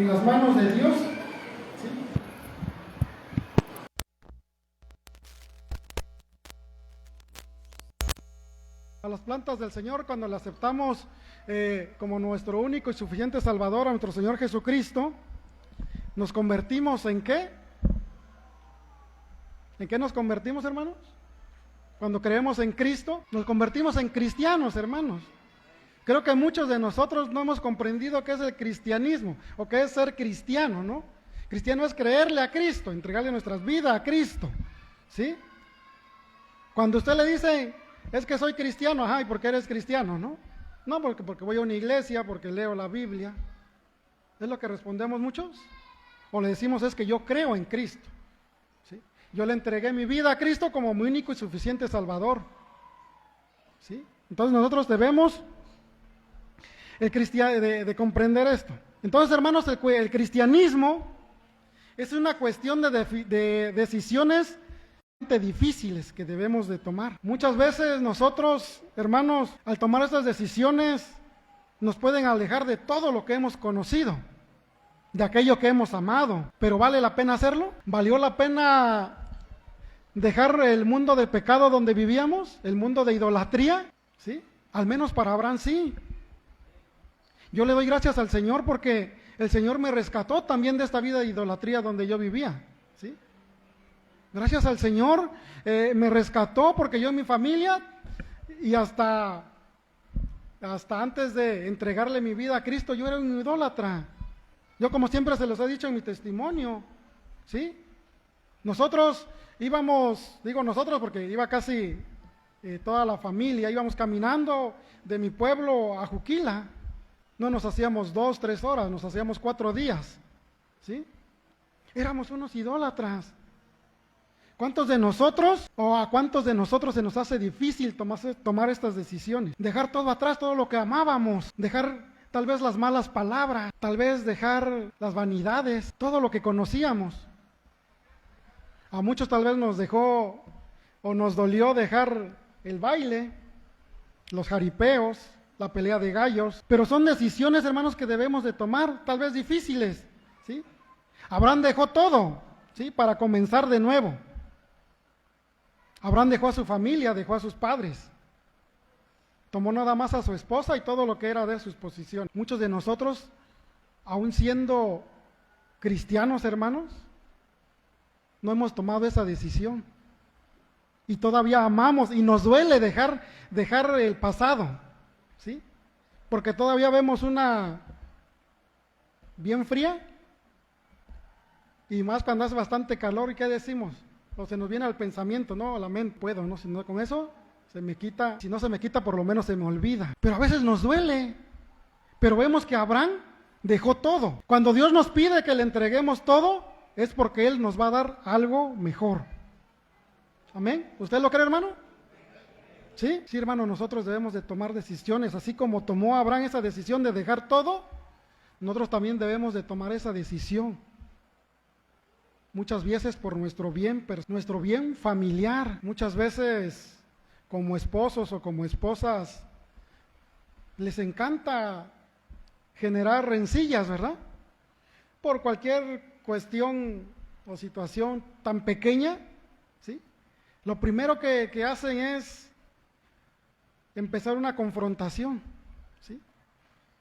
en las manos de Dios. ¿Sí? A las plantas del Señor, cuando le aceptamos como nuestro único y suficiente Salvador, a nuestro Señor Jesucristo, nos convertimos ¿en qué? ¿En qué nos convertimos, hermanos? Cuando creemos en Cristo, nos convertimos en cristianos, hermanos. Creo que muchos de nosotros no hemos comprendido qué es el cristianismo, o qué es ser cristiano, ¿no? Cristiano es creerle a Cristo, entregarle nuestras vidas a Cristo, ¿sí? Cuando usted le dice, es que soy cristiano, ajá, ¿y por qué eres cristiano, no? No, porque voy a una iglesia, porque leo la Biblia. ¿Es lo que respondemos muchos? O le decimos, es que yo creo en Cristo, ¿sí? Yo le entregué mi vida a Cristo como mi único y suficiente Salvador, ¿sí? Entonces nosotros debemos de comprender esto. Entonces, hermanos, el cristianismo es una cuestión de decisiones difíciles que debemos de tomar. Muchas veces nosotros, hermanos, al tomar estas decisiones, nos pueden alejar de todo lo que hemos conocido, de aquello que hemos amado. Pero ¿vale la pena hacerlo? ¿Valió la pena dejar el mundo de pecado donde vivíamos? ¿El mundo de idolatría? ¿Sí? Al menos para Abraham sí. Yo le doy gracias al Señor porque el Señor me rescató también de esta vida de idolatría donde yo vivía, ¿sí? Gracias al Señor me rescató porque yo y mi familia, y hasta antes de entregarle mi vida a Cristo, yo era un idólatra. Yo, como siempre se los he dicho en mi testimonio, ¿sí? Nosotros íbamos, digo nosotros porque iba casi toda la familia, íbamos caminando de mi pueblo a Juquila. No nos hacíamos 2, 3 horas, nos hacíamos 4 días, ¿sí? Éramos unos idólatras. ¿Cuántos de nosotros, o a cuántos de nosotros se nos hace difícil tomar estas decisiones? Dejar todo atrás, todo lo que amábamos, dejar tal vez las malas palabras, tal vez dejar las vanidades, todo lo que conocíamos. A muchos tal vez nos dejó o nos dolió dejar el baile, los jaripeos, la pelea de gallos, pero son decisiones, hermanos, que debemos de tomar, tal vez difíciles, ¿sí? Abraham dejó todo, ¿sí? Para comenzar de nuevo. Abraham dejó a su familia, dejó a sus padres, tomó nada más a su esposa y todo lo que era de sus posesiones. Muchos de nosotros, aún siendo cristianos, hermanos, no hemos tomado esa decisión y todavía amamos y nos duele dejar el pasado, ¿sí? Porque todavía vemos una bien fría, y más cuando hace bastante calor, ¿y qué decimos? O se nos viene al pensamiento, no, a la mente, puedo, ¿no? Si no, con eso se me quita, si no se me quita, por lo menos se me olvida. Pero a veces nos duele. Pero vemos que Abraham dejó todo. Cuando Dios nos pide que le entreguemos todo, es porque Él nos va a dar algo mejor. ¿Amén? ¿Usted lo cree, hermano? ¿Sí? Sí, hermano, nosotros debemos de tomar decisiones, así como tomó Abraham esa decisión de dejar todo, nosotros también debemos de tomar esa decisión. Muchas veces por nuestro bien familiar, muchas veces como esposos o como esposas, les encanta generar rencillas, ¿verdad? Por cualquier cuestión o situación tan pequeña, ¿sí? Lo primero que hacen es empezar una confrontación, ¿sí?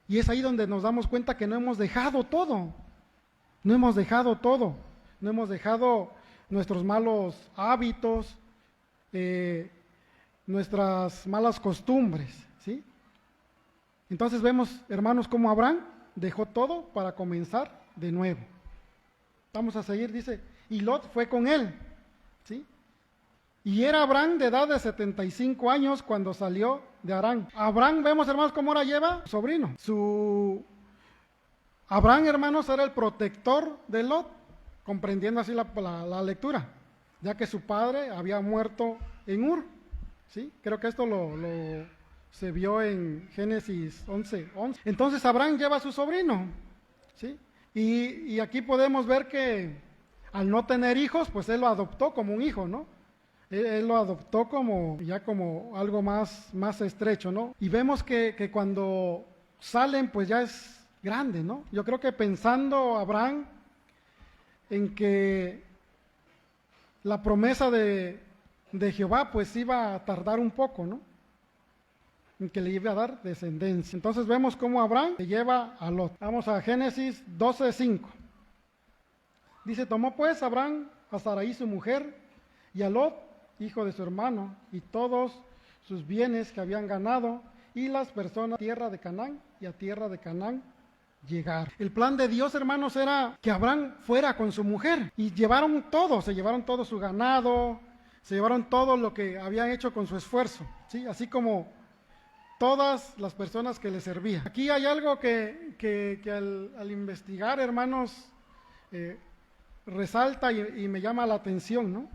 Y es ahí donde nos damos cuenta que no hemos dejado todo, no hemos dejado nuestros malos hábitos, nuestras malas costumbres, ¿sí? Entonces vemos, hermanos, cómo Abraham dejó todo para comenzar de nuevo. Vamos a seguir, dice, y Lot fue con él, ¿sí? Y era Abraham de edad de 75 años cuando salió de Harán. Abraham, vemos, hermanos, cómo ahora lleva sobrino. Abraham, hermanos, era el protector de Lot, comprendiendo así la lectura, ya que su padre había muerto en Ur, ¿sí? Creo que esto se vio en Génesis 11:11. Entonces Abraham lleva a su sobrino, ¿sí? Y aquí podemos ver que al no tener hijos, pues él lo adoptó como un hijo, ¿no? Él lo adoptó como algo más estrecho, ¿no? Y vemos que cuando salen, pues ya es grande, ¿no? Yo creo que pensando Abraham en que la promesa de Jehová pues iba a tardar un poco, ¿no? En que le iba a dar descendencia. Entonces vemos cómo Abraham se lleva a Lot. Vamos a Génesis 12:5. Dice, tomó pues Abraham a Sarai su mujer y a Lot, hijo de su hermano, y todos sus bienes que habían ganado, y las personas a tierra de Canaán, y a tierra de Canaán llegaron. El plan de Dios, hermanos, era que Abraham fuera con su mujer, y llevaron todo, se llevaron todo su ganado, se llevaron todo lo que habían hecho con su esfuerzo, ¿sí? Así como todas las personas que le servían. Aquí hay algo que al investigar, hermanos, resalta y me llama la atención, ¿no?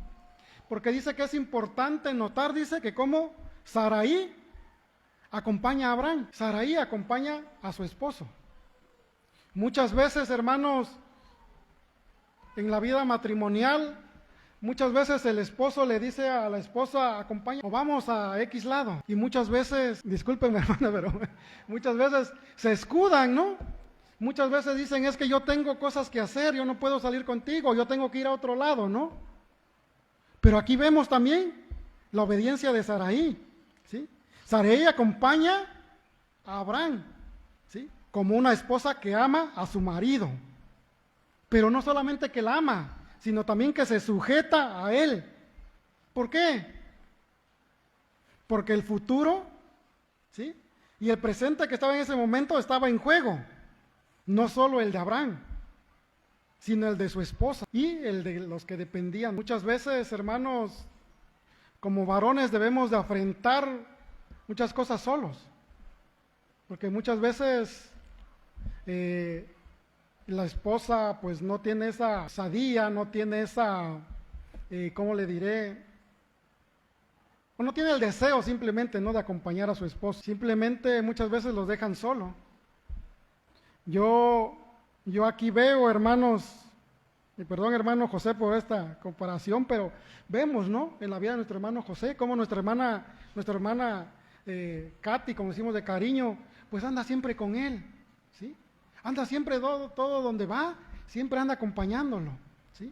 Porque dice que es importante notar, dice que como Sarai acompaña a Abraham, Sarai acompaña a su esposo. Muchas veces, hermanos, en la vida matrimonial, muchas veces el esposo le dice a la esposa, acompaña, o vamos a X lado. Y muchas veces, discúlpenme hermano, pero muchas veces se escudan, ¿no? Muchas veces dicen, es que yo tengo cosas que hacer, yo no puedo salir contigo, yo tengo que ir a otro lado, ¿no? Pero aquí vemos también la obediencia de Sarai, ¿sí? Sarai acompaña a Abraham, ¿sí? Como una esposa que ama a su marido. Pero no solamente que la ama, sino también que se sujeta a él. ¿Por qué? Porque el futuro, ¿sí? Y el presente que estaba en ese momento estaba en juego. No solo el de Abraham, sino el de su esposa y el de los que dependían. Muchas veces, hermanos, como varones debemos de afrontar muchas cosas solos, porque muchas veces la esposa pues no tiene esa osadía, no tiene esa, ¿cómo le diré? O no tiene el deseo simplemente, ¿no?, de acompañar a su esposo. Simplemente muchas veces los dejan solo. Yo aquí veo, hermanos, y perdón hermano José por esta comparación, pero vemos, ¿no?, en la vida de nuestro hermano José, cómo nuestra hermana Katy, como decimos de cariño, pues anda siempre con él, ¿sí? Anda siempre todo donde va, siempre anda acompañándolo, ¿sí?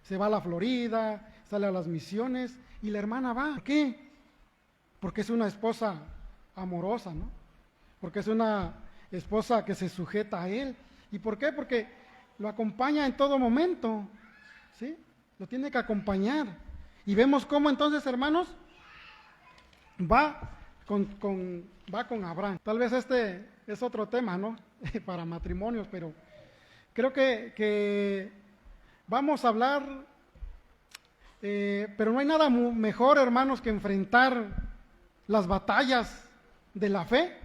Se va a la Florida, sale a las misiones, y la hermana va. ¿Por qué? Porque es una esposa amorosa, ¿no? Porque es una esposa que se sujeta a él. ¿Y por qué? Porque lo acompaña en todo momento, ¿sí? Lo tiene que acompañar. Y vemos cómo entonces, hermanos, va con Abraham. Tal vez este es otro tema, ¿no? Para matrimonios, pero creo que vamos a hablar, pero no hay nada mejor, hermanos, que enfrentar las batallas de la fe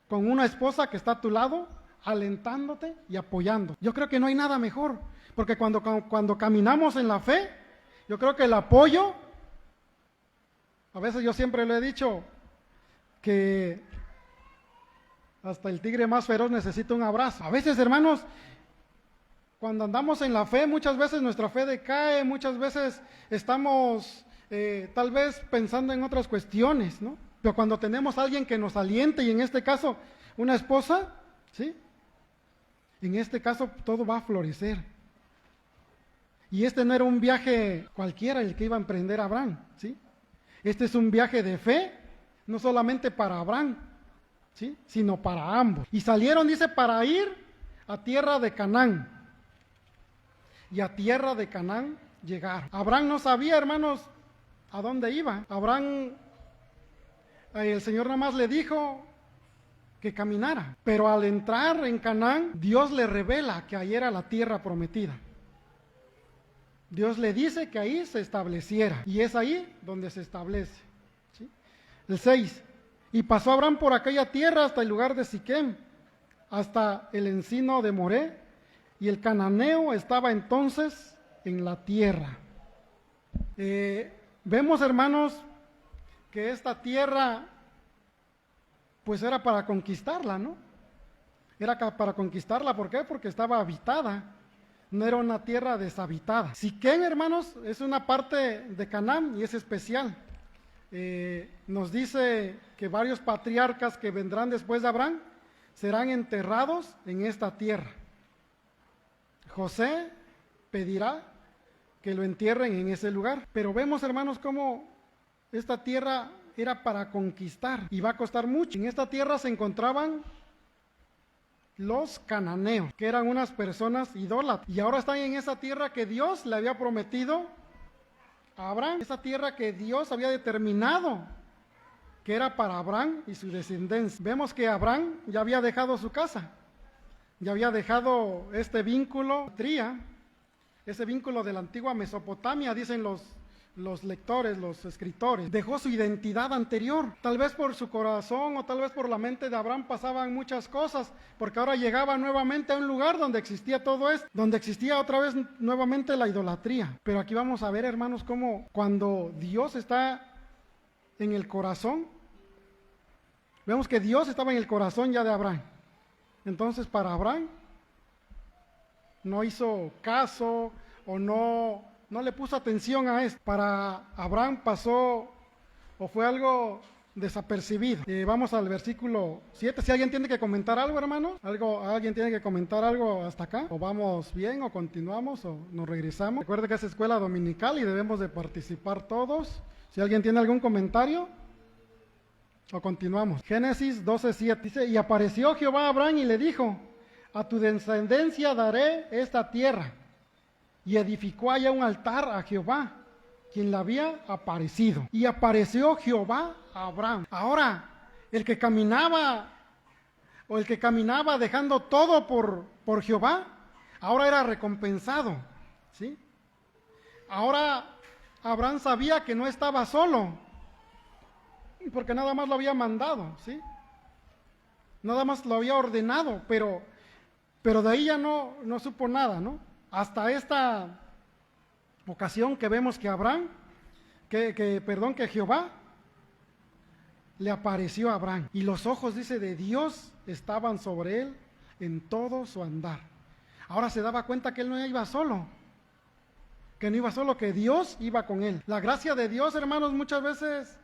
con una esposa que está a tu lado, alentándote y apoyando. Yo creo que no hay nada mejor, porque cuando caminamos en la fe, yo creo que el apoyo, a veces yo siempre lo he dicho, que hasta el tigre más feroz necesita un abrazo. A veces, hermanos, cuando andamos en la fe, muchas veces nuestra fe decae, muchas veces estamos tal vez pensando en otras cuestiones, ¿no? Pero cuando tenemos a alguien que nos aliente, y en este caso una esposa, ¿sí? En este caso todo va a florecer. Y este no era un viaje cualquiera el que iba a emprender Abraham, ¿sí? Este es un viaje de fe, no solamente para Abraham, ¿sí?, sino para ambos. Y salieron, dice, para ir a tierra de Canaán. Y a tierra de Canaán llegaron. Abraham no sabía, hermanos, a dónde iba. Abraham, el Señor nada más le dijo que caminara. Pero al entrar en Canaán, Dios le revela que ahí era la tierra prometida. Dios le dice que ahí se estableciera. Y es ahí donde se establece, ¿sí? El 6. Y pasó Abraham por aquella tierra hasta el lugar de Siquem, hasta el encino de Moré, y el cananeo estaba entonces en la tierra. Vemos, hermanos, que esta tierra pues era para conquistarla, ¿no? Era para conquistarla, ¿por qué? Porque estaba habitada, no era una tierra deshabitada. Siquem, hermanos, es una parte de Canaán y es especial. Nos dice que varios patriarcas que vendrán después de Abraham serán enterrados en esta tierra. José pedirá que lo entierren en ese lugar. Pero vemos, hermanos, cómo esta tierra era para conquistar y va a costar mucho. En esta tierra se encontraban los cananeos, que eran unas personas idólatras, y ahora están en esa tierra que Dios le había prometido a Abraham, esa tierra que Dios había determinado que era para Abraham y su descendencia. Vemos que Abraham ya había dejado su casa, ya había dejado este vínculo, ese vínculo de la antigua Mesopotamia, dicen los lectores, los escritores. Dejó su identidad anterior. Tal vez por su corazón o tal vez por la mente de Abraham pasaban muchas cosas, porque ahora llegaba nuevamente a un lugar donde existía todo esto, donde existía otra vez nuevamente la idolatría. Pero aquí vamos a ver, hermanos, cómo cuando Dios está en el corazón, vemos que Dios estaba en el corazón ya de Abraham. Entonces, para Abraham no hizo caso o no le puso atención a esto. Para Abraham pasó o fue algo desapercibido. Vamos al versículo 7. Si alguien tiene que comentar algo, hermanos, alguien tiene que comentar algo hasta acá, o vamos bien, o continuamos, o nos regresamos. Recuerde que es escuela dominical y debemos de participar todos. Si alguien tiene algún comentario, o continuamos. Génesis 12:7 dice: y apareció Jehová a Abraham y le dijo: a tu descendencia daré esta tierra. Y edificó allá un altar a Jehová, quien le había aparecido. Y apareció Jehová a Abraham. Ahora, el que caminaba dejando todo por Jehová, ahora era recompensado, ¿sí? Ahora Abraham sabía que no estaba solo, porque nada más lo había mandado, ¿sí? Nada más lo había ordenado, pero de ahí ya no supo nada, ¿no? Hasta esta ocasión que vemos que que Jehová le apareció a Abraham, y los ojos, dice, de Dios estaban sobre él en todo su andar. Ahora se daba cuenta que él no iba solo, que Dios iba con él. La gracia de Dios, hermanos, muchas veces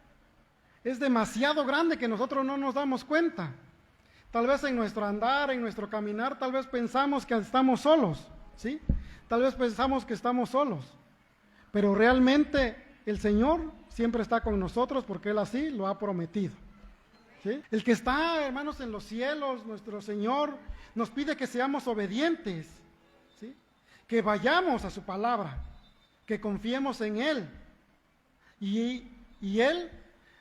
es demasiado grande que nosotros no nos damos cuenta. Tal vez en nuestro andar, en nuestro caminar, tal vez pensamos que estamos solos, ¿sí? Tal vez pensamos que estamos solos, pero realmente el Señor siempre está con nosotros porque Él así lo ha prometido, ¿sí? El que está, hermanos, en los cielos, nuestro Señor, nos pide que seamos obedientes, ¿sí? Que vayamos a su palabra, que confiemos en Él, y Él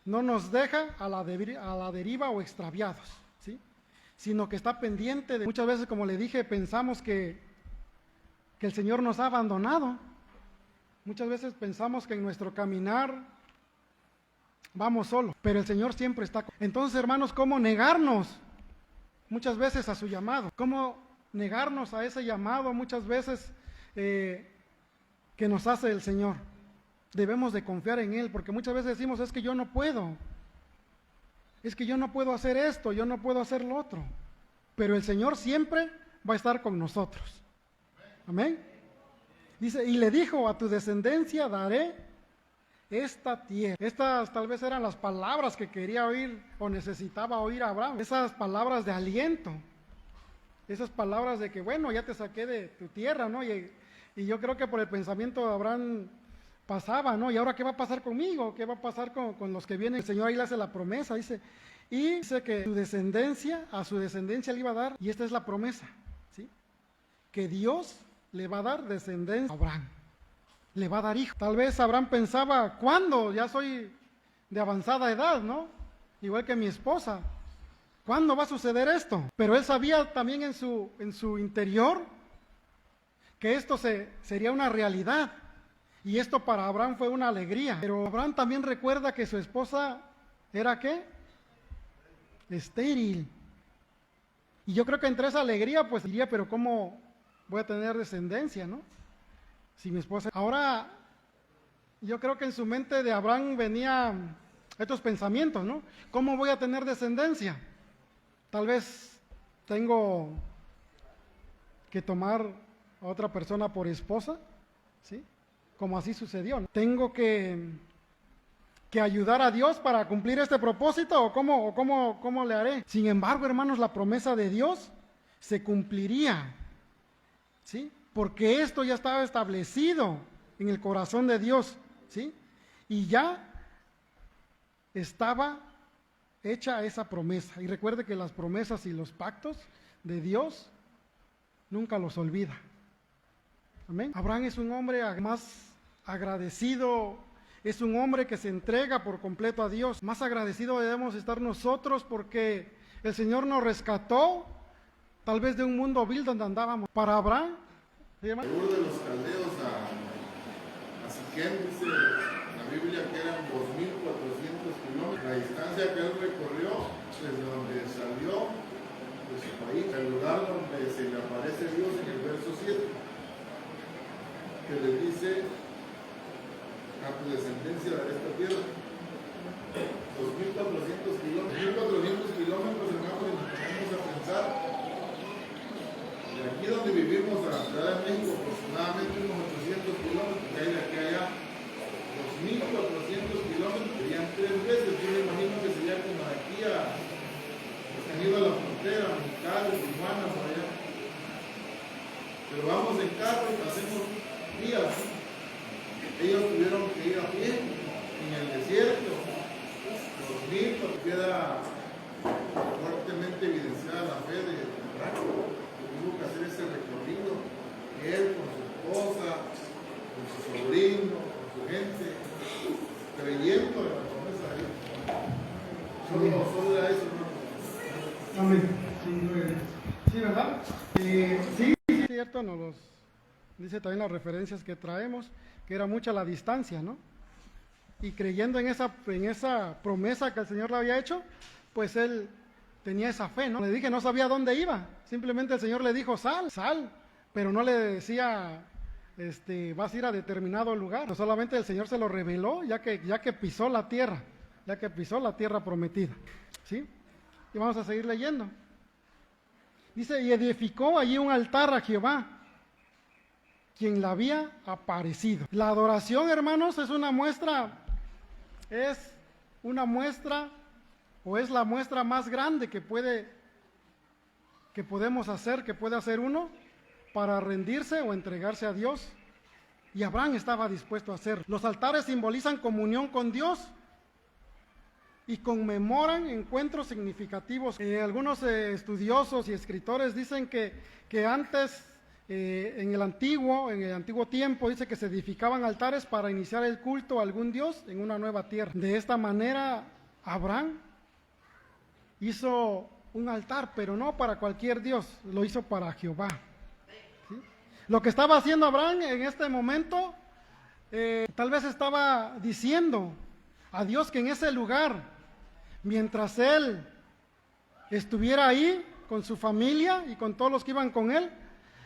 no nos deja a la deriva o extraviados, ¿sí? Sino que está pendiente de... Muchas veces, como le dije, pensamos que el Señor nos ha abandonado. Muchas veces pensamos que en nuestro caminar vamos solos, pero el Señor siempre está. Entonces, hermanos, ¿cómo negarnos muchas veces a su llamado? ¿Cómo negarnos a ese llamado muchas veces que nos hace el Señor? Debemos de confiar en Él, porque muchas veces decimos: es que yo no puedo, es que yo no puedo hacer esto, yo no puedo hacer lo otro. Pero el Señor siempre va a estar con nosotros. Amén. Dice: y le dijo: a tu descendencia daré esta tierra. Estas tal vez eran las palabras que quería oír o necesitaba oír Abraham. Esas palabras de aliento. Esas palabras de que, bueno, ya te saqué de tu tierra, ¿no? Y yo creo que por el pensamiento de Abraham pasaba, ¿no? ¿Y ahora qué va a pasar conmigo? ¿Qué va a pasar con los que vienen? El Señor ahí le hace la promesa, dice, y dice que a su descendencia le iba a dar, y esta es la promesa, ¿sí? Que Dios le va a dar descendencia a Abraham, le va a dar hijo. Tal vez Abraham pensaba: ¿cuándo? Ya soy de avanzada edad, ¿no? Igual que mi esposa. ¿Cuándo va a suceder esto? Pero él sabía también en su interior que esto sería una realidad. Y esto para Abraham fue una alegría. Pero Abraham también recuerda que su esposa era, ¿qué? Estéril. Y yo creo que entre esa alegría, pues diría: pero ¿cómo voy a tener descendencia, no? Si mi esposa... Ahora, yo creo que en su mente de Abraham venían estos pensamientos, ¿no? ¿Cómo voy a tener descendencia? Tal vez tengo que tomar a otra persona por esposa, ¿sí? Como así sucedió, ¿no? Tengo que que ayudar a Dios para cumplir este propósito, o cómo le haré. Sin embargo, hermanos, la promesa de Dios se cumpliría, ¿sí? Porque esto ya estaba establecido en el corazón de Dios, ¿sí? Y ya estaba hecha esa promesa. Y recuerde que las promesas y los pactos de Dios nunca los olvida. Amén. Abraham es un hombre más agradecido, es un hombre que se entrega por completo a Dios. Más agradecido debemos estar nosotros, porque el Señor nos rescató tal vez de un mundo vil donde andábamos. Para Abraham, de los caldeos a Siquem, dice la Biblia que eran 2.400 kilómetros. La distancia que él recorrió desde donde salió de su país, el lugar donde se le aparece Dios en el verso 7, que le dice: a tu descendencia de esta tierra. 2.400 kilómetros. 1.400 kilómetros, hermanos, y nos ponemos a pensar. De aquí donde vivimos a la Ciudad de México, aproximadamente unos 800 kilómetros, que hay de aquí a allá. 2.400 kilómetros, serían 3 veces. Yo me imagino que sería como de aquí a, pues, han ido a la frontera, Mexicali, Tijuana, por allá. Pero vamos en carro y pasemos días. Ellos tuvieron que ir a pie en el desierto. 2000, porque queda fuertemente evidenciada la fe de Abraham. Tuvo que hacer ese recorrido, él con su esposa, con su sobrino, con su gente, creyendo en la promesa de Dios. Solo era eso, ¿no? Amén. Sí, ¿verdad? Sí, es cierto, nos los dice también las referencias que traemos, que era mucha la distancia, ¿no? Y creyendo en esa promesa que el Señor le había hecho, pues él tenía esa fe, ¿no? Le dije, no sabía dónde iba, simplemente el Señor le dijo, sal, pero no le decía, vas a ir a determinado lugar. No, solamente el Señor se lo reveló ya que pisó la tierra prometida, ¿sí? Y vamos a seguir leyendo. Dice, y edificó allí un altar a Jehová, quien le había aparecido. La adoración, hermanos, es la muestra más grande que podemos hacer, que puede hacer uno para rendirse o entregarse a Dios. Y Abraham estaba dispuesto a hacerlo. Los altares simbolizan comunión con Dios y conmemoran encuentros significativos. Algunos estudiosos y escritores dicen que antes, en el antiguo tiempo, dice que se edificaban altares para iniciar el culto a algún Dios en una nueva tierra. De esta manera, Abraham hizo un altar, pero no para cualquier Dios, lo hizo para Jehová. ¿Sí? Lo que estaba haciendo Abraham en este momento, tal vez estaba diciendo a Dios que en ese lugar, mientras él estuviera ahí con su familia y con todos los que iban con él,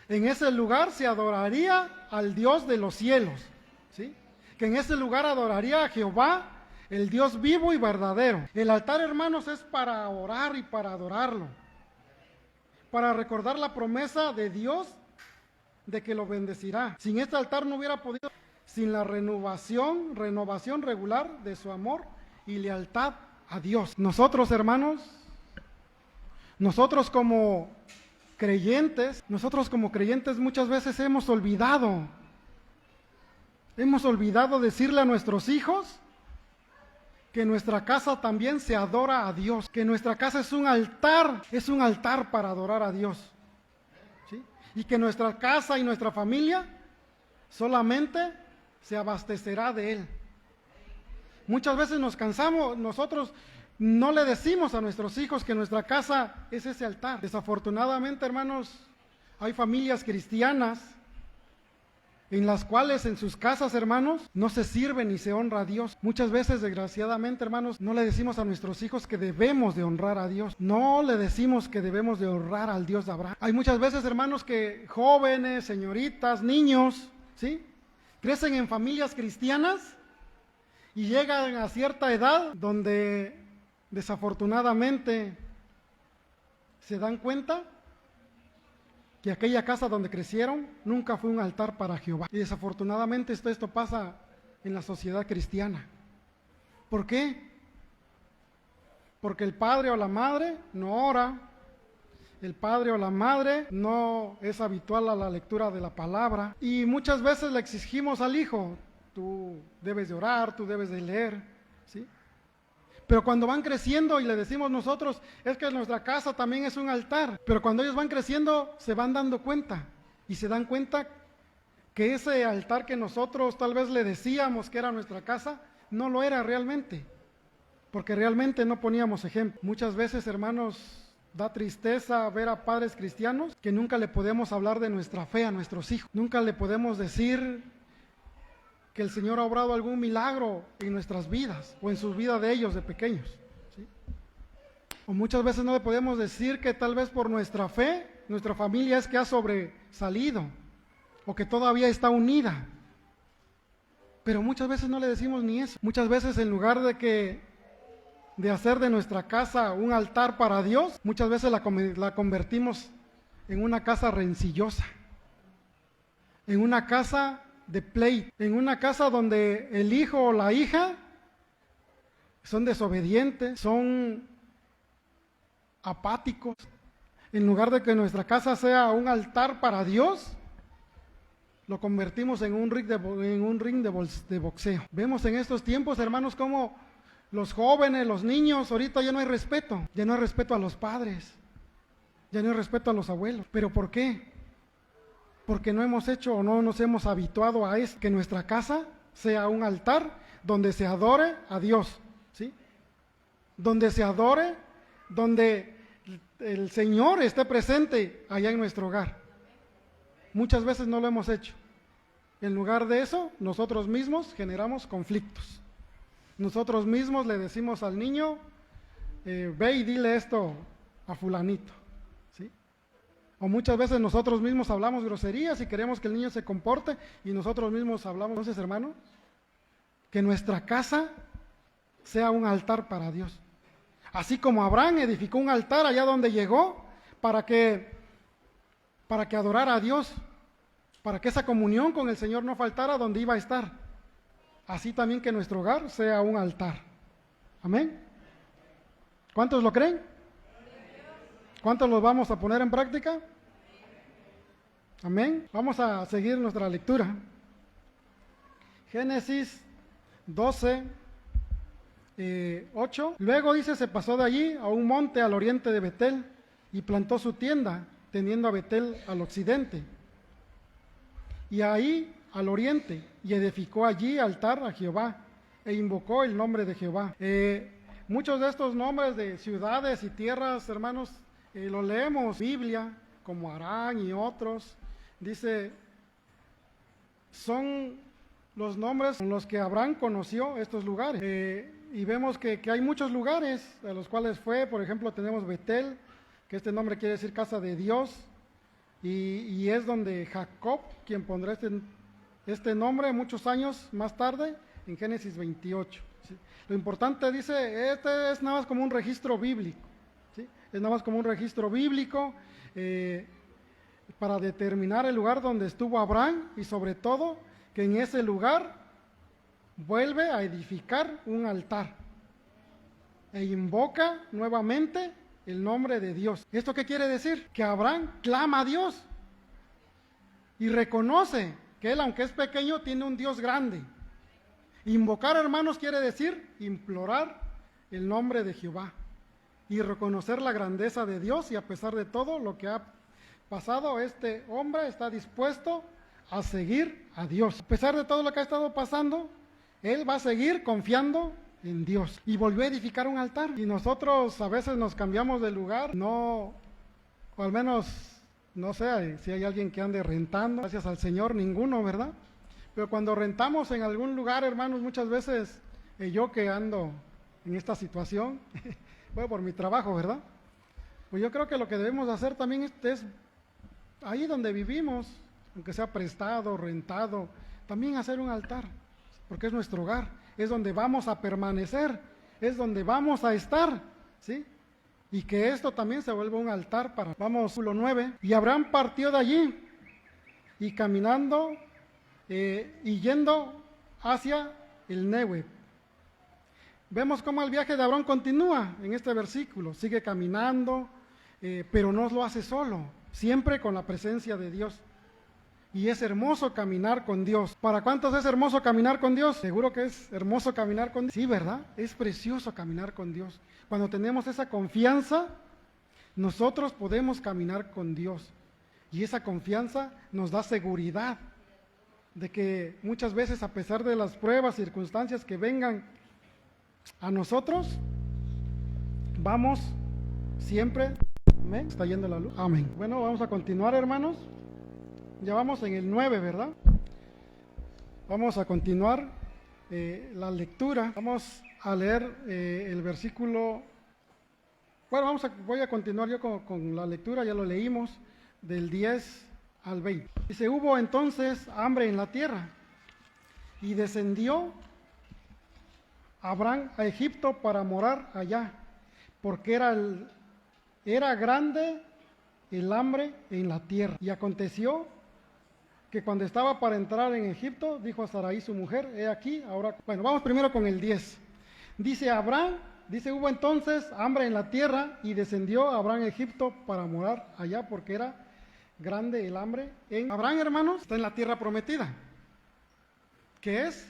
en ese lugar se adoraría al Dios de los cielos, ¿sí? Que en ese lugar adoraría a Jehová, el Dios vivo y verdadero. El altar, hermanos, es para orar y para adorarlo, para recordar la promesa de Dios de que lo bendecirá. Sin este altar no hubiera podido, sin la renovación regular de su amor y lealtad a Dios. Nosotros, hermanos, nosotros como creyentes muchas veces hemos olvidado decirle a nuestros hijos que nuestra casa también se adora a Dios, que nuestra casa es un altar para adorar a Dios, ¿sí? Y que nuestra casa y nuestra familia solamente se abastecerá de Él. Muchas veces nos cansamos, nosotros no le decimos a nuestros hijos que nuestra casa es ese altar. Desafortunadamente, hermanos, hay familias cristianas en las cuales en sus casas, hermanos, no se sirve ni se honra a Dios. Muchas veces, desgraciadamente, hermanos, no le decimos a nuestros hijos que debemos de honrar a Dios. No le decimos que debemos de honrar al Dios de Abraham. Hay muchas veces, hermanos, que jóvenes, señoritas, niños, ¿sí?, crecen en familias cristianas y llegan a cierta edad donde desafortunadamente se dan cuenta que aquella casa donde crecieron nunca fue un altar para Jehová. Y desafortunadamente esto pasa en la sociedad cristiana. ¿Por qué? Porque el padre o la madre no ora, el padre o la madre no es habitual a la lectura de la palabra, y muchas veces le exigimos al hijo, tú debes de orar, tú debes de leer, ¿sí? Pero cuando van creciendo y le decimos nosotros, es que nuestra casa también es un altar, pero cuando ellos van creciendo se van dando cuenta y se dan cuenta que ese altar que nosotros tal vez le decíamos que era nuestra casa, no lo era realmente, porque realmente no poníamos ejemplo. Muchas veces, hermanos, da tristeza ver a padres cristianos que nunca le podemos hablar de nuestra fe a nuestros hijos, nunca le podemos decir que el Señor ha obrado algún milagro en nuestras vidas o en sus vidas de ellos de pequeños, ¿sí? O muchas veces no le podemos decir que tal vez por nuestra fe, nuestra familia es que ha sobresalido o que todavía está unida. Pero muchas veces no le decimos ni eso. Muchas veces en lugar de hacer de nuestra casa un altar para Dios, muchas veces la convertimos en una casa rencillosa, en una casa de pleito, en una casa donde el hijo o la hija son desobedientes, son apáticos. En lugar de que nuestra casa sea un altar para Dios, lo convertimos en un ring de boxeo. Vemos en estos tiempos, hermanos, cómo los jóvenes, los niños, ahorita ya no hay respeto a los padres, ya no hay respeto a los abuelos. ¿Pero por qué? Porque no hemos hecho o no nos hemos habituado a que nuestra casa sea un altar donde se adore a Dios, ¿sí? Donde se adore, donde el Señor esté presente allá en nuestro hogar. Muchas veces no lo hemos hecho. En lugar de eso, nosotros mismos generamos conflictos. Nosotros mismos le decimos al niño, ve y dile esto a fulanito, ¿sí? O muchas veces nosotros mismos hablamos groserías y queremos que el niño se comporte y nosotros mismos hablamos. Entonces, hermano, que nuestra casa sea un altar para Dios. Así como Abraham edificó un altar allá donde llegó para que adorara a Dios, para que esa comunión con el Señor no faltara donde iba a estar. Así también que nuestro hogar sea un altar. Amén. ¿Cuántos lo creen? ¿Cuántos los vamos a poner en práctica? Amén. Vamos a seguir nuestra lectura. Génesis 12, 8. Luego dice, se pasó de allí a un monte al oriente de Betel y plantó su tienda, teniendo a Betel al occidente, y ahí al oriente, y edificó allí altar a Jehová, e invocó el nombre de Jehová. Muchos de estos nombres de ciudades y tierras, hermanos, lo leemos en Biblia, como Harán y otros. Dice, son los nombres con los que Abraham conoció estos lugares. Y vemos que hay muchos lugares a los cuales fue. Por ejemplo, tenemos Betel, que este nombre quiere decir casa de Dios, y es donde Jacob, quien pondrá este nombre muchos años más tarde, en Génesis 28. ¿Sí? Lo importante, dice, este es nada más como un registro bíblico, ¿sí? Es nada más como un registro bíblico para determinar el lugar donde estuvo Abraham, y sobre todo que en ese lugar vuelve a edificar un altar e invoca nuevamente el nombre de Dios. ¿Esto qué quiere decir? Que Abraham clama a Dios y reconoce que él, aunque es pequeño, tiene un Dios grande. Invocar, hermanos, quiere decir implorar el nombre de Jehová y reconocer la grandeza de Dios, y a pesar de todo lo que ha pasado, este hombre está dispuesto a seguir a Dios. A pesar de todo lo que ha estado pasando, él va a seguir confiando en Dios, y volvió a edificar un altar. Y nosotros a veces nos cambiamos de lugar, no, o al menos no sé si hay alguien que ande rentando, gracias al Señor, ninguno, ¿verdad? Pero cuando rentamos en algún lugar, hermanos, muchas veces yo que ando en esta situación, bueno, por mi trabajo, ¿verdad? Pues yo creo que lo que debemos hacer también es ahí donde vivimos, aunque sea prestado, rentado, también hacer un altar, porque es nuestro hogar, es donde vamos a permanecer, es donde vamos a estar, ¿sí? Y que esto también se vuelva un altar para... Vamos, versículo 9. Y Abraham partió de allí, y caminando y yendo hacia el Negev, vemos cómo el viaje de Abraham continúa en este versículo. Sigue caminando, pero no lo hace solo, siempre con la presencia de Dios. Y es hermoso caminar con Dios. ¿Para cuántos es hermoso caminar con Dios? Seguro que es hermoso caminar con Dios. Sí, ¿verdad? Es precioso caminar con Dios. Cuando tenemos esa confianza, nosotros podemos caminar con Dios. Y esa confianza nos da seguridad de que muchas veces, a pesar de las pruebas, circunstancias que vengan a nosotros, vamos siempre. Amén. Está yendo la luz. Amén. Bueno, vamos a continuar, hermanos. Ya vamos en el 9, ¿verdad? Vamos a continuar la lectura. Vamos a leer el versículo. Bueno, voy a continuar yo con la lectura, ya lo leímos, del 10 al 20. Dice, hubo entonces hambre en la tierra, y descendió Abraham a Egipto para morar allá, porque era grande el hambre en la tierra. Y aconteció que cuando estaba para entrar en Egipto, dijo a Sarai su mujer, he aquí, ahora. Bueno, vamos primero con el 10. Dice hubo entonces hambre en la tierra, y descendió Abraham a Egipto para morar allá, porque era grande el hambre en Abraham, hermanos, está en la tierra prometida. ¿Qué es?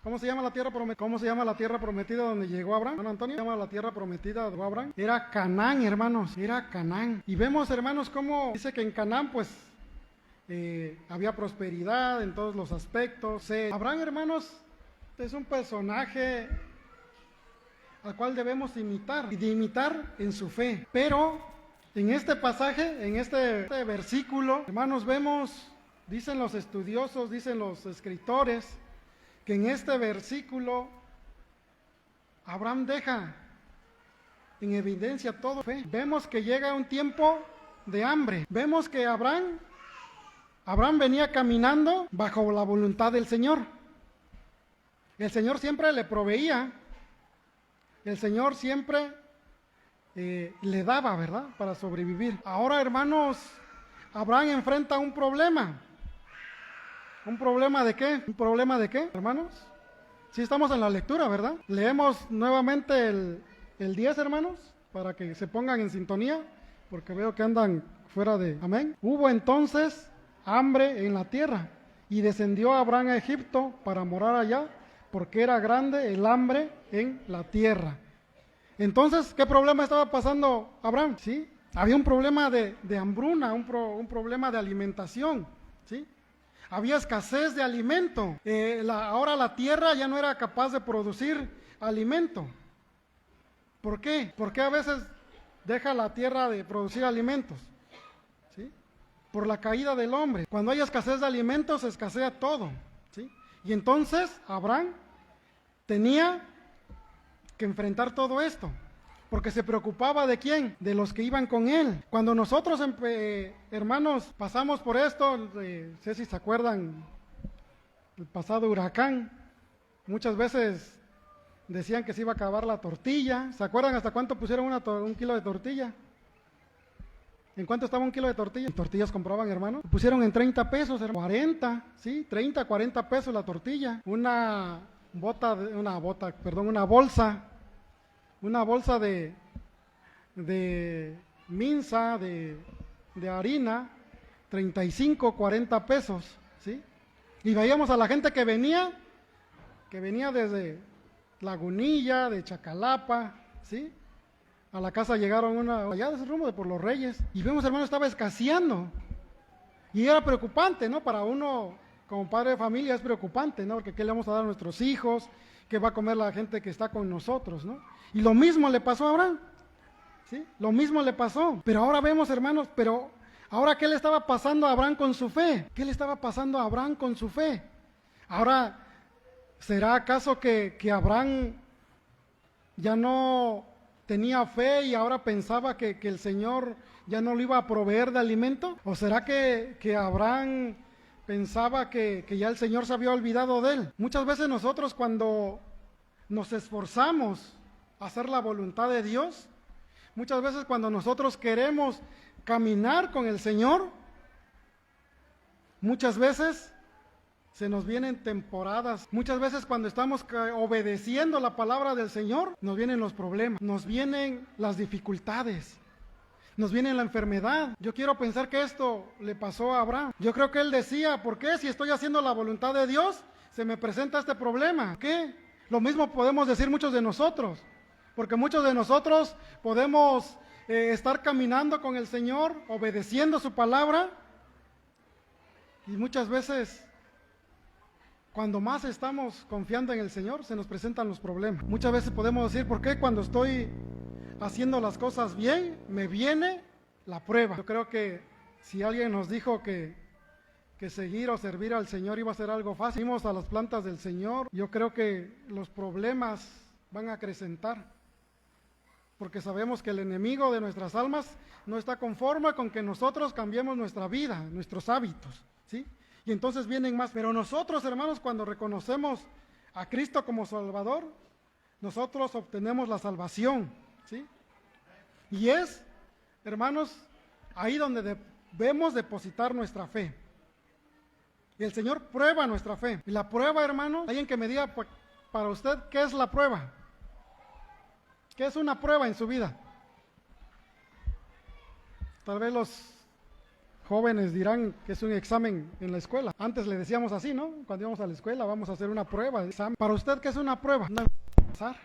¿Cómo se llama la tierra prometida? ¿Cómo se llama la tierra prometida donde llegó Abraham? ¿Don Antonio? ¿Cómo se llama la tierra prometida de Abraham? Era Canaán, hermanos, era Canaán. Y vemos, hermanos, cómo dice que en Canaán, pues, había prosperidad en todos los aspectos. Abraham, hermanos, es un personaje al cual debemos imitar, y de imitar en su fe. Pero en este pasaje, en este versículo, hermanos, vemos, dicen los estudiosos, dicen los escritores, que en este versículo Abraham deja en evidencia todo fe. Vemos que llega un tiempo de hambre. Vemos que Abraham venía caminando bajo la voluntad del Señor. El Señor siempre le proveía. El Señor siempre le daba, ¿verdad?, para sobrevivir. Ahora, hermanos, Abraham enfrenta un problema. ¿Un problema de qué? ¿Un problema de qué, hermanos? Sí, estamos en la lectura, ¿verdad? Leemos nuevamente el 10, hermanos, para que se pongan en sintonía, porque veo que andan fuera de... Amén. Hubo entonces hambre en la tierra, y descendió Abraham a Egipto para morar allá, porque era grande el hambre en la tierra. Entonces, ¿qué problema estaba pasando Abraham? ¿Sí? Había un problema de hambruna, un problema de alimentación, ¿sí? Había escasez de alimento. Ahora la tierra ya no era capaz de producir alimento. ¿Por qué? Porque a veces deja la tierra de producir alimentos, ¿sí? Por la caída del hombre. Cuando hay escasez de alimentos, escasea todo, ¿sí? Y entonces Abraham tenía que enfrentar todo esto, porque se preocupaba ¿de quién? De los que iban con él. Cuando nosotros, hermanos, pasamos por esto, no sé si se acuerdan el pasado huracán, muchas veces decían que se iba a acabar la tortilla. ¿Se acuerdan hasta cuánto pusieron un kilo de tortilla? ¿En cuánto estaba un kilo de tortilla? ¿Y tortillas compraban, hermano? Pusieron en 30 pesos, 40, ¿sí? 30, 40 pesos la tortilla. Una bolsa de minza, de harina, 35, 40 pesos, ¿sí? Y veíamos a la gente que venía desde Lagunilla, de Chacalapa, ¿sí? A la casa llegaron allá de ese rumbo de por los Reyes, y vemos, hermano, estaba escaseando, y era preocupante, ¿no? Para uno, como padre de familia, es preocupante, ¿no? Porque ¿qué le vamos a dar a nuestros hijos? ¿Qué va a comer la gente que está con nosotros, no? Y lo mismo le pasó a Abraham, ¿sí? Lo mismo le pasó. Pero ahora vemos, hermanos, ahora ¿qué le estaba pasando a Abraham con su fe? ¿Qué le estaba pasando a Abraham con su fe? Ahora, ¿será acaso que Abraham ya no tenía fe y ahora pensaba que el Señor ya no lo iba a proveer de alimento? ¿O será que Abraham pensaba que ya el Señor se había olvidado de él? Muchas veces nosotros, cuando nos esforzamos a hacer la voluntad de Dios, muchas veces cuando nosotros queremos caminar con el Señor, muchas veces Se nos vienen temporadas. Muchas veces cuando estamos obedeciendo la palabra del Señor, nos vienen los problemas, nos vienen las dificultades, nos viene la enfermedad. Yo quiero pensar que esto le pasó a Abraham. Yo creo que él decía, ¿por qué si estoy haciendo la voluntad de Dios, se me presenta este problema? ¿Qué? Lo mismo podemos decir muchos de nosotros, porque muchos de nosotros podemos estar caminando con el Señor, obedeciendo su palabra, y muchas veces, cuando más estamos confiando en el Señor, se nos presentan los problemas. Muchas veces podemos decir, ¿por qué cuando estoy haciendo las cosas bien, me viene la prueba? Yo creo que si alguien nos dijo que seguir o servir al Señor iba a ser algo fácil, vimos a las plantas del Señor, yo creo que los problemas van a acrecentar, porque sabemos que el enemigo de nuestras almas no está conforme con que nosotros cambiemos nuestra vida, nuestros hábitos, ¿sí? Y entonces vienen más. Pero nosotros, hermanos, cuando reconocemos a Cristo como Salvador, nosotros obtenemos la salvación, ¿sí? Y es, hermanos, ahí donde debemos depositar nuestra fe. Y el Señor prueba nuestra fe. Y la prueba, hermano, alguien que me diga para usted, ¿qué es la prueba? ¿Qué es una prueba en su vida? Tal vez los jóvenes dirán que es un examen en la escuela. Antes le decíamos así, ¿no? Cuando íbamos a la escuela, vamos a hacer una prueba, examen. Para usted, ¿qué es una prueba? No pasar,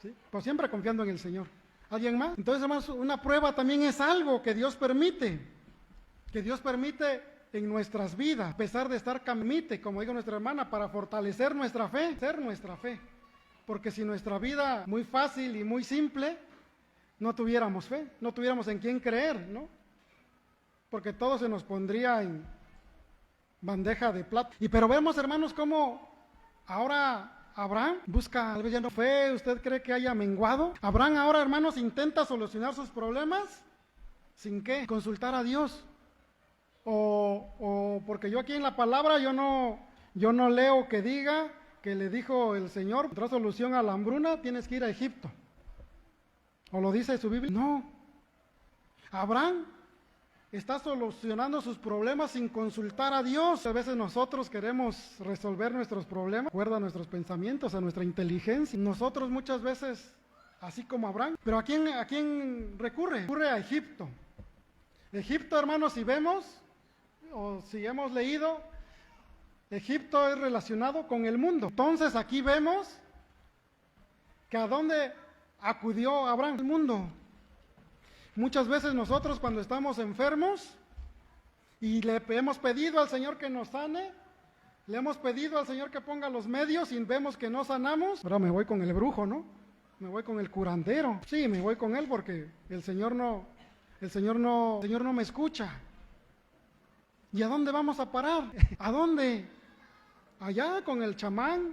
¿sí? Pues siempre confiando en el Señor. ¿Alguien más? Entonces, hermanos, una prueba también es algo que Dios permite en nuestras vidas, a pesar de estar camite, como dijo nuestra hermana, para fortalecer nuestra fe, porque si nuestra vida muy fácil y muy simple, no tuviéramos fe, no tuviéramos en quién creer, ¿no? Porque todo se nos pondría en bandeja de plata. Pero vemos, hermanos, cómo ahora Abraham busca, tal vez ya no fe, ¿usted cree que haya menguado? Abraham ahora, hermanos, intenta solucionar sus problemas, ¿sin qué? Consultar a Dios. O porque yo aquí en la palabra, yo no leo que diga que le dijo el Señor, otra solución a la hambruna, tienes que ir a Egipto. ¿O lo dice su Biblia? No. Abraham está solucionando sus problemas sin consultar a Dios. A veces nosotros queremos resolver nuestros problemas, de acuerdo a nuestros pensamientos, a nuestra inteligencia. Nosotros muchas veces, así como Abraham, pero ¿a quién recurre? Recurre a Egipto. Egipto, hermanos, si vemos, o si hemos leído, Egipto es relacionado con el mundo. Entonces aquí vemos que ¿a dónde acudió Abraham? El mundo. Muchas veces nosotros cuando estamos enfermos y le hemos pedido al Señor que nos sane, le hemos pedido al Señor que ponga los medios y vemos que no sanamos, ahora me voy con el brujo, ¿no? Me voy con el curandero. Sí, me voy con él porque el Señor no me escucha. ¿Y a dónde vamos a parar? ¿A dónde? Allá con el chamán,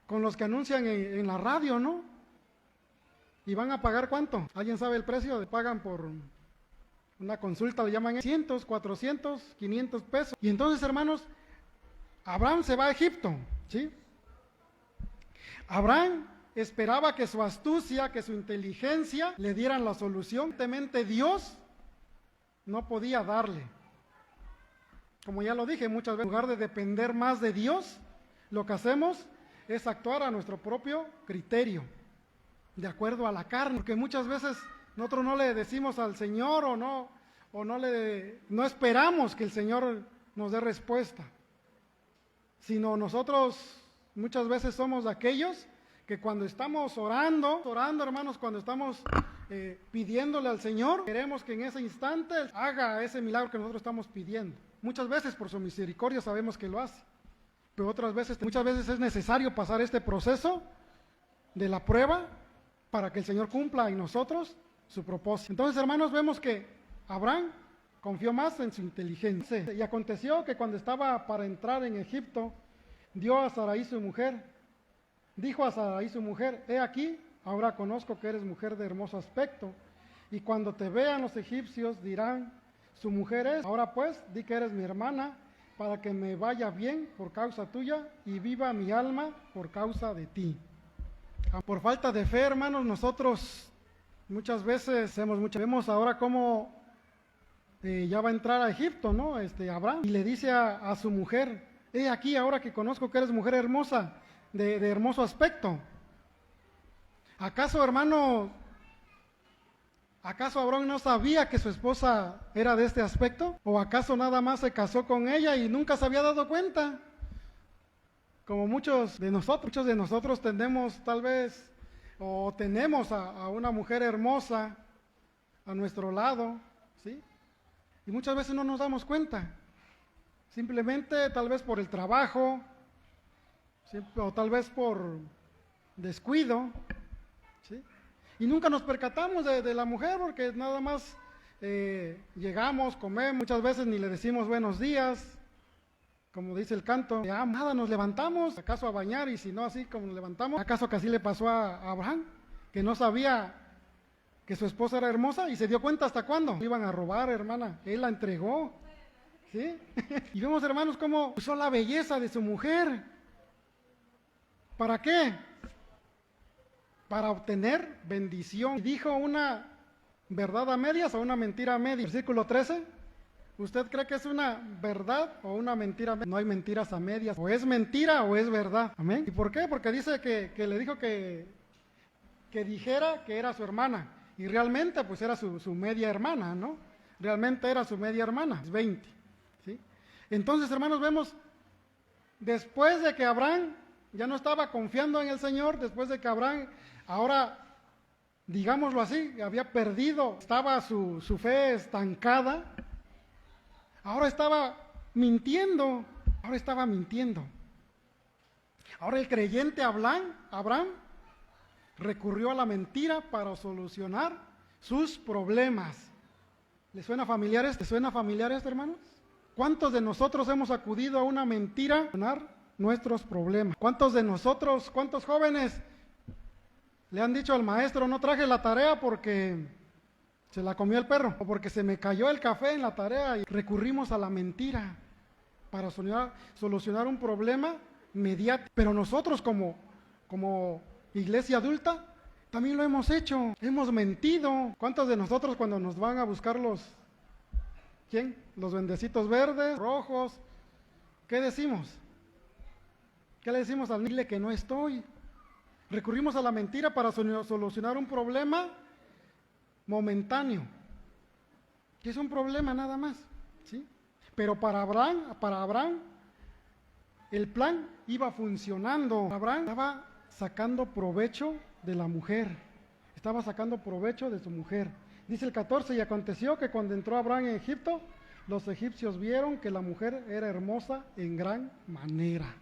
con los que anuncian en la radio, ¿no? ¿Y van a pagar cuánto? ¿Alguien sabe el precio? Pagan por una consulta, le llaman 100, 400, 500 pesos. Y entonces, hermanos, Abraham se va a Egipto, ¿sí? Abraham esperaba que su astucia, que su inteligencia le dieran la solución. Evidentemente Dios no podía darle. Como ya lo dije muchas veces, en lugar de depender más de Dios, lo que hacemos es actuar a nuestro propio criterio, de acuerdo a la carne, porque muchas veces nosotros no le decimos al Señor no esperamos que el Señor nos dé respuesta, sino nosotros muchas veces somos aquellos que cuando estamos orando, hermanos, cuando estamos pidiéndole al Señor, queremos que en ese instante haga ese milagro que nosotros estamos pidiendo. Muchas veces por su misericordia sabemos que lo hace, pero muchas veces es necesario pasar este proceso de la prueba para que el Señor cumpla en nosotros su propósito. Entonces, hermanos, vemos que Abraham confió más en su inteligencia. Y aconteció que cuando estaba para entrar en Egipto, dijo a Sarai su mujer, he aquí, ahora conozco que eres mujer de hermoso aspecto, y cuando te vean los egipcios dirán, su mujer es, ahora pues, di que eres mi hermana, para que me vaya bien por causa tuya, y viva mi alma por causa de ti. Por falta de fe, hermanos, nosotros muchas veces vemos ahora cómo ya va a entrar a Egipto, ¿no? Abraham, y le dice a su mujer, He aquí ahora que conozco que eres mujer hermosa, de hermoso aspecto. ¿Acaso, hermano, acaso Abraham no sabía que su esposa era de este aspecto? ¿O acaso nada más se casó con ella y nunca se había dado cuenta? Como muchos de nosotros tendemos tal vez, o tenemos a una mujer hermosa a nuestro lado, ¿sí? Y muchas veces no nos damos cuenta. Simplemente tal vez por el trabajo, ¿sí? O tal vez por descuido, ¿sí? Y nunca nos percatamos de la mujer porque nada más llegamos, comemos, muchas veces ni le decimos buenos días, como dice el canto, ya nada, nos levantamos, acaso a bañar, y si no así como nos levantamos, acaso que así le pasó a Abraham, que no sabía que su esposa era hermosa y se dio cuenta hasta cuándo. Iban a robar, hermana, él la entregó, ¿sí? Y vemos, hermanos, cómo usó la belleza de su mujer. ¿Para qué? Para obtener bendición. Dijo una verdad a medias o una mentira a medias. Versículo 13. ¿Usted cree que es una verdad o una mentira? No hay mentiras a medias. O es mentira o es verdad. Amén. ¿Y por qué? Porque dice que le dijo que dijera que era su hermana. Y realmente pues era su media hermana, ¿no? Realmente era su media hermana. Es 20. ¿Sí? Entonces, hermanos, vemos, después de que Abraham ya no estaba confiando en el Señor, después de que Abraham ahora, digámoslo así, había perdido, estaba su fe estancada, ahora estaba mintiendo. Ahora el creyente Abraham recurrió a la mentira para solucionar sus problemas. ¿Le suena familiar esto? ¿Le suena familiar esto, hermanos? ¿Cuántos de nosotros hemos acudido a una mentira para solucionar nuestros problemas? ¿Cuántos de nosotros, cuántos jóvenes le han dicho al maestro, no traje la tarea porque se la comió el perro, o porque se me cayó el café en la tarea? Y recurrimos a la mentira para solucionar un problema mediático. Pero nosotros como iglesia adulta también lo hemos hecho, hemos mentido. ¿Cuántos de nosotros cuando nos van a buscar los duendecitos verdes, rojos, qué decimos? ¿Qué le decimos al niño? Que no estoy. Recurrimos a la mentira para solucionar un problema momentáneo, que es un problema nada más, ¿sí? Pero para Abraham el plan iba funcionando. Abraham estaba sacando provecho de la mujer, estaba sacando provecho de su mujer. Dice el 14, y aconteció que cuando entró Abraham en Egipto, los egipcios vieron que la mujer era hermosa en gran manera.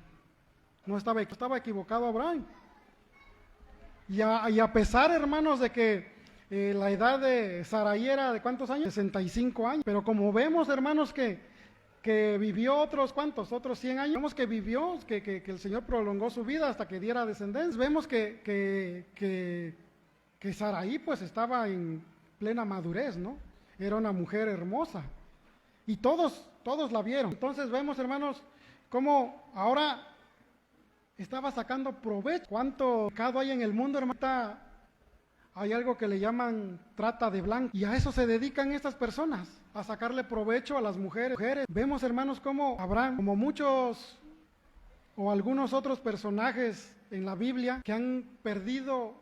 No estaba equivocado Abraham. Y a pesar, hermanos, de que la edad de Sarai era de ¿cuántos años? 65 años. Pero como vemos, hermanos, que vivió otros 100 años. Vemos que vivió, que el Señor prolongó su vida hasta que diera descendencia. Vemos que Sarai pues estaba en plena madurez, ¿no? Era una mujer hermosa. Y todos la vieron. Entonces vemos, hermanos, cómo ahora estaba sacando provecho. ¿Cuánto pecado hay en el mundo, hermano? Hay algo que le llaman trata de blancas, y a eso se dedican estas personas, a sacarle provecho a las mujeres. Vemos, hermanos, como Abraham, como muchos o algunos otros personajes en la Biblia que han perdido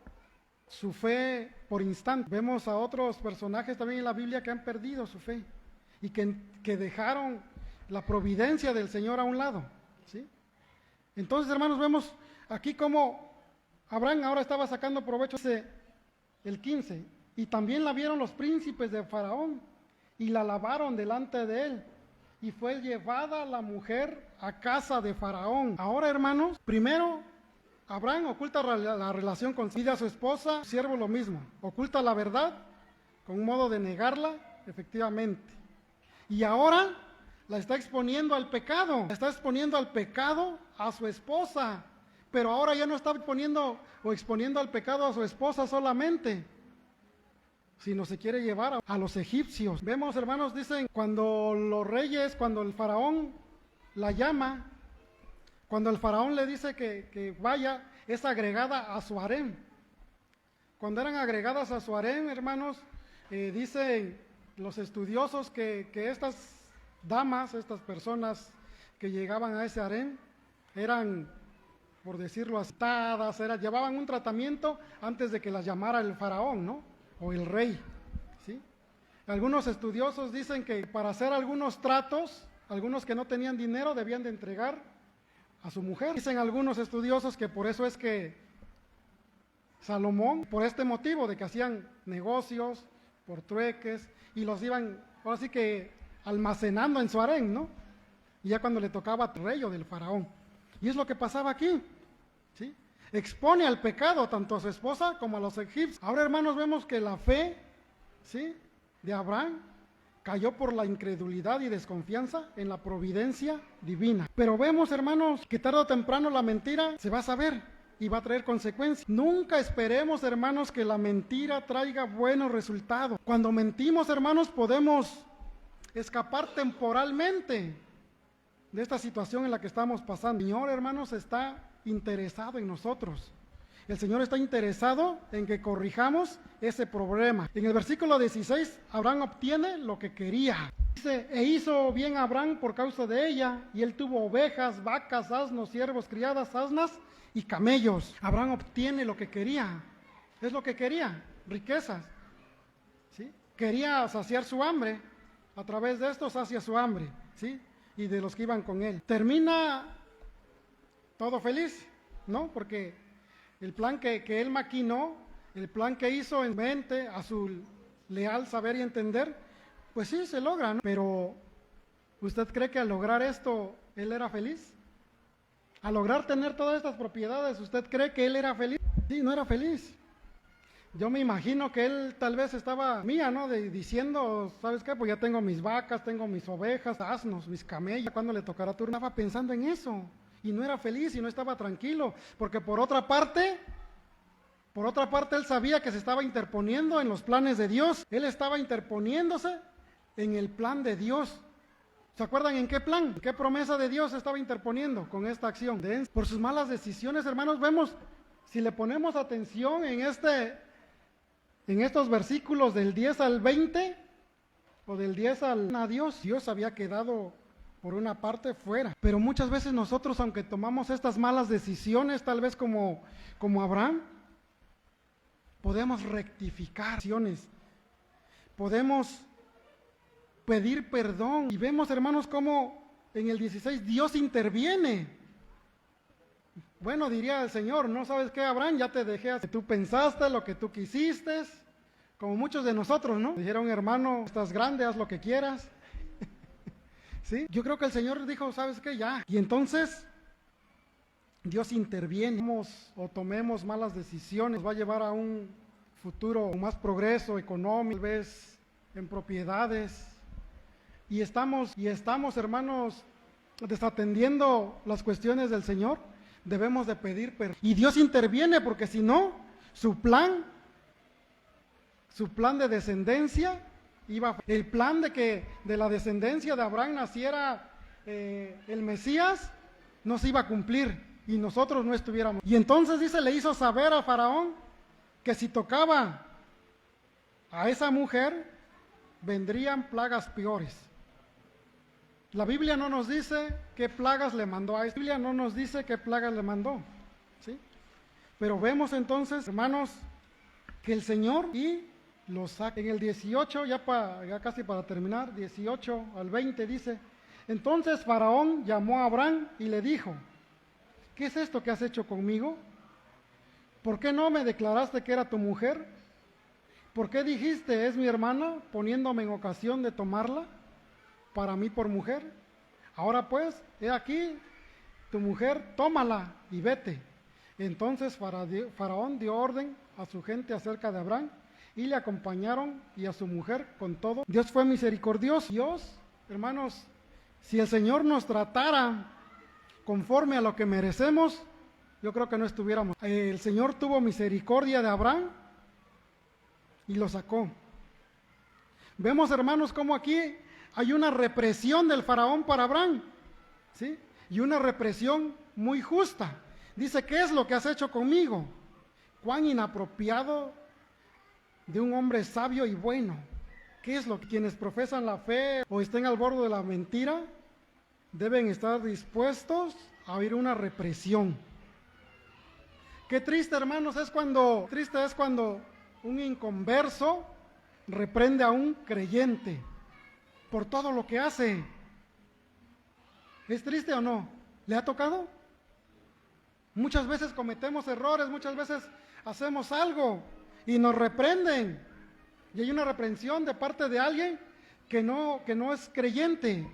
su fe por instante. Vemos a otros personajes también en la Biblia que han perdido su fe y que dejaron la providencia del Señor a un lado, ¿sí? Entonces, hermanos, vemos aquí como Abraham ahora estaba sacando provecho. El 15, y también la vieron los príncipes de Faraón, y la alabaron delante de él, y fue llevada la mujer a casa de Faraón. Ahora, hermanos, primero, Abraham oculta la relación con su esposa, su siervo lo mismo, oculta la verdad, con un modo de negarla, efectivamente. Y ahora la está exponiendo al pecado, a su esposa. Pero ahora ya no está exponiendo al pecado a su esposa solamente, sino se quiere llevar a los egipcios. Vemos, hermanos, dicen, cuando el faraón la llama, cuando el faraón le dice que vaya, es agregada a su harem. Cuando eran agregadas a su harem, hermanos, dicen los estudiosos que estas damas, estas personas que llegaban a ese harén eran, por decirlo, astadas, llevaban un tratamiento antes de que las llamara el faraón, ¿no? O el rey, ¿sí? Algunos estudiosos dicen que para hacer algunos tratos, algunos que no tenían dinero debían de entregar a su mujer. Dicen algunos estudiosos que por eso es que Salomón, por este motivo de que hacían negocios por trueques y los iban, ahora sí que almacenando en su harén, ¿no? Y ya cuando le tocaba al rey o del faraón. Y es lo que pasaba aquí, ¿sí? Expone al pecado tanto a su esposa como a los egipcios. Ahora, hermanos, vemos que la fe, ¿sí?, de Abraham cayó por la incredulidad y desconfianza en la providencia divina. Pero vemos, hermanos, que tarde o temprano la mentira se va a saber y va a traer consecuencias. Nunca esperemos, hermanos, que la mentira traiga buenos resultados. Cuando mentimos, hermanos, podemos escapar temporalmente de esta situación en la que estamos pasando. El Señor, hermanos, está interesado en nosotros. El Señor está interesado en que corrijamos ese problema. En el versículo 16, Abraham obtiene lo que quería. Dice, e hizo bien Abraham por causa de ella, y él tuvo ovejas, vacas, asnos, siervos, criadas, asnas y camellos. Abraham obtiene lo que quería. Es lo que quería, riquezas, ¿sí? Quería saciar su hambre. A través de esto sacia su hambre, ¿sí? Y de los que iban con él. Termina todo feliz, ¿no? Porque el plan que él maquinó, el plan que hizo en mente, a su leal saber y entender, pues sí, se logra, ¿no? Pero, ¿usted cree que al lograr esto, él era feliz? Al lograr tener todas estas propiedades, ¿usted cree que él era feliz? Sí, no era feliz. Yo me imagino que él tal vez estaba ¿no? Diciendo, ¿sabes qué? Pues ya tengo mis vacas, tengo mis ovejas, asnos, mis camellos. Cuando le tocará turno, estaba pensando en eso. Y no era feliz y no estaba tranquilo, porque por otra parte, él sabía que se estaba interponiendo en los planes de Dios. Él estaba interponiéndose en el plan de Dios. ¿Se acuerdan en qué plan? ¿En qué promesa de Dios se estaba interponiendo con esta acción? Por sus malas decisiones, hermanos, vemos, si le ponemos atención en estos versículos del 10 al 20, o del 10 al a Dios había quedado por una parte fuera. Pero muchas veces nosotros, aunque tomamos estas malas decisiones, tal vez como Abraham, podemos rectificar acciones, podemos pedir perdón. Y vemos, hermanos, cómo en el 16 Dios interviene. Bueno, diría el Señor, ¿no sabes qué, Abraham? Ya te dejé, tú pensaste lo que tú quisiste, como muchos de nosotros, ¿no? Dijeron, hermano, estás grande, haz lo que quieras. ¿Sí? Yo creo que el Señor dijo, ¿sabes qué? Ya. Y entonces Dios interviene, tomemos malas decisiones, nos va a llevar a un futuro con más progreso económico, tal vez en propiedades. Y estamos, hermanos, desatendiendo las cuestiones del Señor. Debemos de pedir perdón. Y Dios interviene, porque si no, su plan de descendencia el plan de que de la descendencia de Abraham naciera el Mesías no se iba a cumplir y nosotros no estuviéramos. Y entonces dice, le hizo saber a Faraón que si tocaba a esa mujer vendrían plagas peores. La Biblia no nos dice qué plagas le mandó a esta. La Biblia no nos dice qué plagas le mandó, ¿sí? Pero vemos entonces, hermanos, que el Señor lo saca. En el 18, ya casi para terminar, 18 al 20 dice, entonces Faraón llamó a Abraham y le dijo, ¿qué es esto que has hecho conmigo? ¿Por qué no me declaraste que era tu mujer? ¿Por qué dijiste, es mi hermana, poniéndome en ocasión de tomarla para mí por mujer? Ahora pues, he aquí, tu mujer, tómala y vete. Entonces Faraón dio orden a su gente acerca de Abraham, y le acompañaron y a su mujer con todo. Dios fue misericordioso. Dios, hermanos, si el Señor nos tratara conforme a lo que merecemos, yo creo que no estuviéramos. El Señor tuvo misericordia de Abraham y lo sacó. Vemos, hermanos, cómo aquí hay una represión del faraón para Abraham, ¿sí? Y una represión muy justa. Dice, ¿qué es lo que has hecho conmigo? Cuán inapropiado de un hombre sabio y bueno. ¿Qué es lo que quienes profesan la fe o estén al borde de la mentira deben estar dispuestos a oír una represión. Qué triste, hermanos, es cuando un inconverso reprende a un creyente por todo lo que hace. ¿Es triste o no? ¿Le ha tocado? Muchas veces cometemos errores, muchas veces hacemos algo y nos reprenden. Y hay una reprensión de parte de alguien que no es creyente.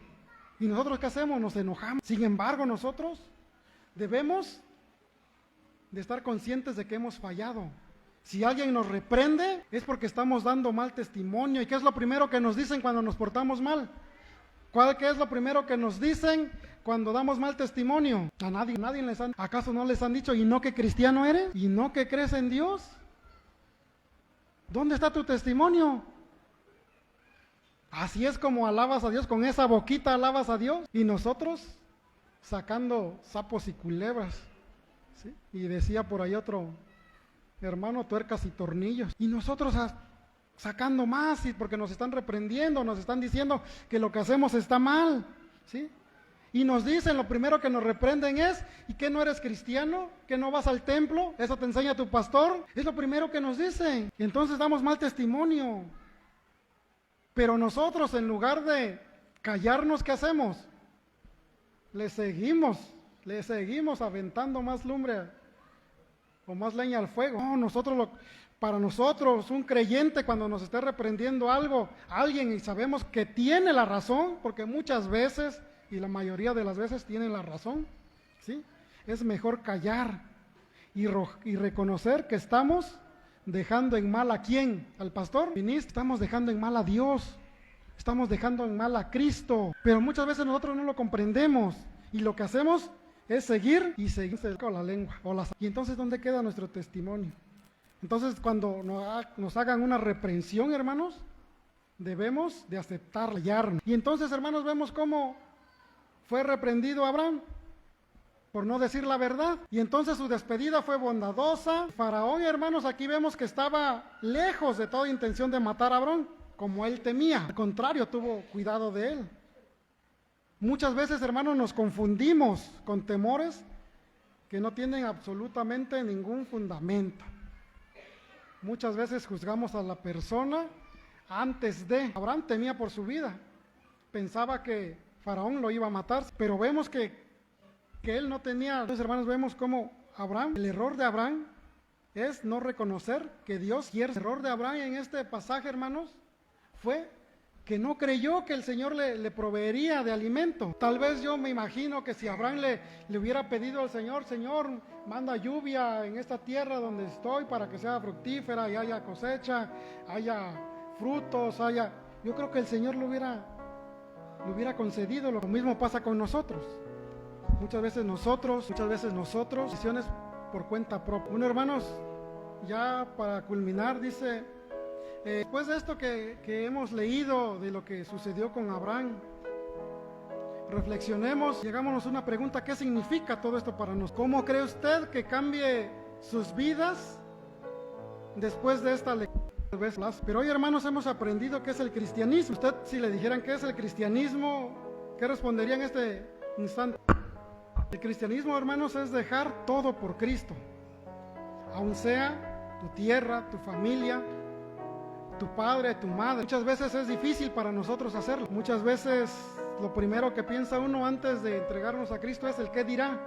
¿Y nosotros qué hacemos? Nos enojamos. Sin embargo, nosotros debemos de estar conscientes de que hemos fallado. Si alguien nos reprende, es porque estamos dando mal testimonio. ¿Y qué es lo primero que nos dicen cuando nos portamos mal? ¿Qué es lo primero que nos dicen cuando damos mal testimonio? A nadie ¿acaso no les han dicho, y no que cristiano eres? ¿Y no que crees en Dios? ¿Dónde está tu testimonio? Así es como alabas a Dios, con esa boquita alabas a Dios. Y nosotros sacando sapos y culebras, ¿sí? Y decía por ahí otro hermano, tuercas y tornillos. Y nosotros sacando más, y porque nos están reprendiendo, nos están diciendo que lo que hacemos está mal, ¿sí? Y nos dicen, lo primero que nos reprenden es, ¿y qué no eres cristiano? ¿Que no vas al templo? ¿Eso te enseña tu pastor? Es lo primero que nos dicen. Y entonces damos mal testimonio. Pero nosotros, en lugar de callarnos, ¿qué hacemos? Le seguimos aventando más lumbre o más leña al fuego. No, para nosotros, un creyente, cuando nos esté reprendiendo alguien, y sabemos que tiene la razón, porque muchas veces, y la mayoría de las veces tienen la razón, ¿sí? Es mejor callar y reconocer que estamos dejando en mal ¿a quién? ¿Al pastor? Estamos dejando en mal a Dios, estamos dejando en mal a Cristo, pero muchas veces nosotros no lo comprendemos, y lo que hacemos es seguir con la lengua. Y entonces, ¿dónde queda nuestro testimonio? Entonces, cuando nos hagan una reprensión, hermanos, debemos de aceptar, callarnos. Y entonces, hermanos, vemos cómo fue reprendido Abraham por no decir la verdad. Y entonces su despedida fue bondadosa. Faraón, hermanos, aquí vemos que estaba lejos de toda intención de matar a Abraham, como él temía. Al contrario, tuvo cuidado de él. Muchas veces, hermanos, nos confundimos con temores que no tienen absolutamente ningún fundamento. Muchas veces juzgamos a la persona antes de. Abraham temía por su vida, pensaba que Faraón lo iba a matar, pero vemos que él no tenía. Entonces, hermanos, vemos cómo el error de Abraham es no reconocer que Dios quiere. El error de Abraham en este pasaje, hermanos, fue que no creyó que el Señor le proveería de alimento. Tal vez yo me imagino que si Abraham le hubiera pedido al Señor, Señor, manda lluvia en esta tierra donde estoy para que sea fructífera y haya cosecha, haya frutos, yo creo que el Señor lo hubiera concedido. Lo mismo pasa con nosotros. Muchas veces nosotros, decisiones por cuenta propia. Bueno, hermanos, ya para culminar, dice, después de esto que hemos leído de lo que sucedió con Abraham, reflexionemos, llegámonos a una pregunta: ¿qué significa todo esto para nosotros? ¿Cómo cree usted que cambie sus vidas después de esta lectura? Pero hoy, hermanos, hemos aprendido qué es el cristianismo. Usted, si le dijeran qué es el cristianismo, ¿qué respondería en este instante? El cristianismo, hermanos, es dejar todo por Cristo, aun sea tu tierra, tu familia, tu padre, tu madre. Muchas veces es difícil para nosotros hacerlo. Muchas veces lo primero que piensa uno antes de entregarnos a Cristo es el qué dirá.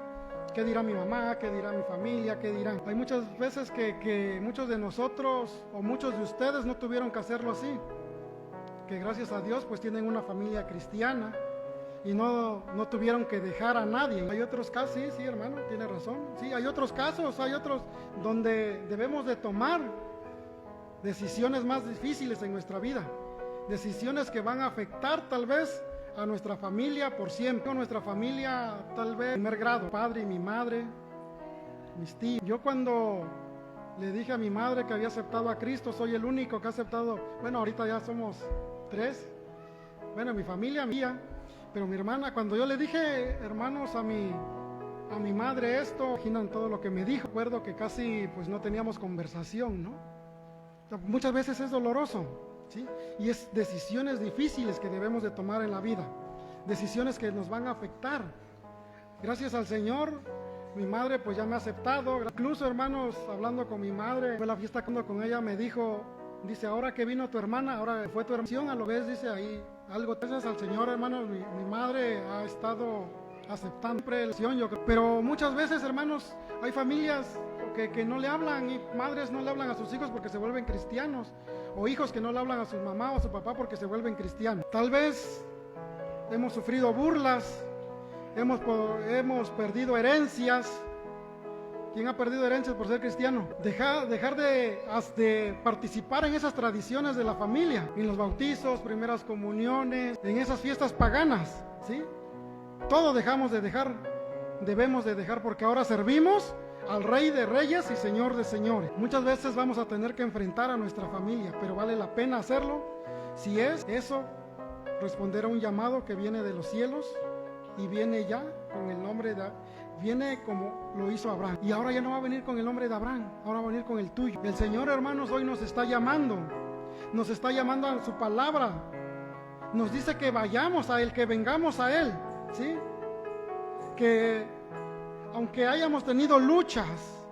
¿Qué dirá mi mamá? ¿Qué dirá mi familia? ¿Qué dirán? Hay muchas veces que muchos de nosotros o muchos de ustedes no tuvieron que hacerlo así, que gracias a Dios pues tienen una familia cristiana y no tuvieron que dejar a nadie. Hay otros casos, sí, hermano, tiene razón. Sí, hay otros casos, hay otros donde debemos de tomar decisiones más difíciles en nuestra vida, decisiones que van a afectar tal vez a nuestra familia por siempre, a nuestra familia tal vez primer grado, padre y mi madre, mis tíos. Yo cuando le dije a mi madre que había aceptado a Cristo, soy el único que ha aceptado, bueno, ahorita ya somos 3, bueno, mi familia mía, pero mi hermana, cuando yo le dije, hermanos, a mi madre esto, imaginan todo lo que me dijo. Recuerdo que casi pues no teníamos conversación, ¿no? Muchas veces es doloroso, ¿sí? Y es decisiones difíciles que debemos de tomar en la vida. decisiones que nos van a afectar. Gracias al Señor, mi madre pues ya me ha aceptado. Incluso, hermanos, hablando con mi madre, fue la fiesta cuando con ella me dijo, dice, ahora que vino tu hermana, ahora fue tu hermana, a lo ves, dice ahí algo. Gracias al Señor, hermanos, mi madre ha estado aceptando presión, yo creo. Pero muchas veces, hermanos, hay familias que no le hablan, y madres no le hablan a sus hijos porque se vuelven cristianos, o hijos que no le hablan a su mamá o a su papá porque se vuelven cristianos. Tal vez hemos sufrido burlas, hemos perdido herencias. ¿Quién ha perdido herencias por ser cristiano? Dejar de participar en esas tradiciones de la familia, en los bautizos, primeras comuniones, en esas fiestas paganas, ¿sí? Todo debemos de dejar, porque ahora servimos al Rey de Reyes y Señor de Señores. Muchas veces vamos a tener que enfrentar a nuestra familia, pero vale la pena hacerlo si es eso, responder a un llamado que viene de los cielos y viene ya con el nombre viene como lo hizo Abraham. Y ahora ya no va a venir con el nombre de Abraham, ahora va a venir con el tuyo. El Señor, hermanos, hoy nos está llamando a su palabra. Nos dice que vayamos a Él, que vengamos a Él, ¿sí? Que aunque hayamos tenido luchas,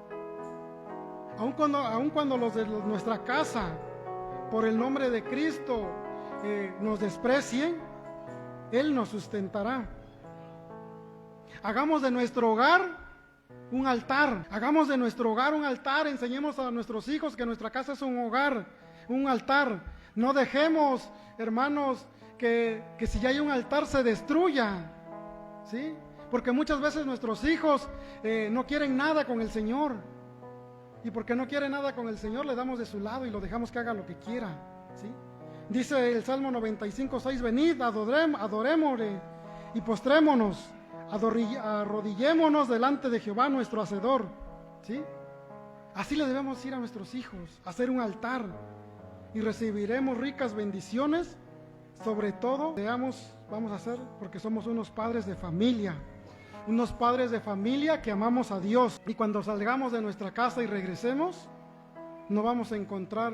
aun cuando los de nuestra casa, por el nombre de Cristo, nos desprecien, Él nos sustentará. Hagamos de nuestro hogar un altar. Hagamos de nuestro hogar un altar. Enseñemos a nuestros hijos que nuestra casa es un hogar, un altar. No dejemos, hermanos, que si ya hay un altar se destruya, ¿sí? Porque muchas veces nuestros hijos no quieren nada con el Señor. Y porque no quieren nada con el Señor, le damos de su lado y lo dejamos que haga lo que quiera, ¿sí? Dice el Salmo 95:6, venid, adorémosle y postrémonos. Arrodillémonos delante de Jehová nuestro Hacedor, ¿sí? Así le debemos ir a nuestros hijos, hacer un altar, y recibiremos ricas bendiciones. Sobre todo, vamos a hacer, porque somos unos padres de familia que amamos a Dios, y cuando salgamos de nuestra casa y regresemos, no vamos a encontrar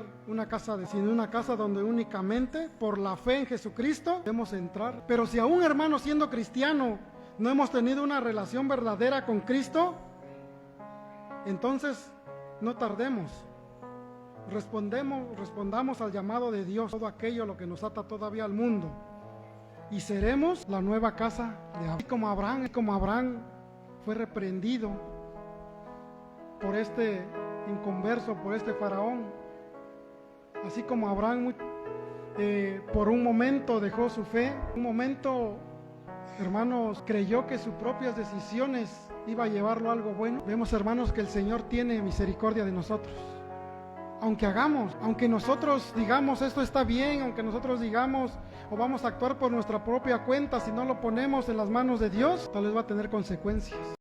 sino una casa donde únicamente por la fe en Jesucristo debemos entrar. Pero si aún, hermano, siendo cristiano, no hemos tenido una relación verdadera con Cristo, entonces no tardemos. Respondamos al llamado de Dios, todo aquello lo que nos ata todavía al mundo, y seremos la nueva casa de Abraham. Como Abraham fue reprendido por este inconverso, por este faraón, así como Abraham por un momento dejó su fe, un momento, hermanos, creyó que sus propias decisiones iba a llevarlo a algo bueno. Vemos, hermanos, que el Señor tiene misericordia de nosotros. Aunque nosotros digamos esto está bien, aunque nosotros digamos o vamos a actuar por nuestra propia cuenta, si no lo ponemos en las manos de Dios, tal vez va a tener consecuencias.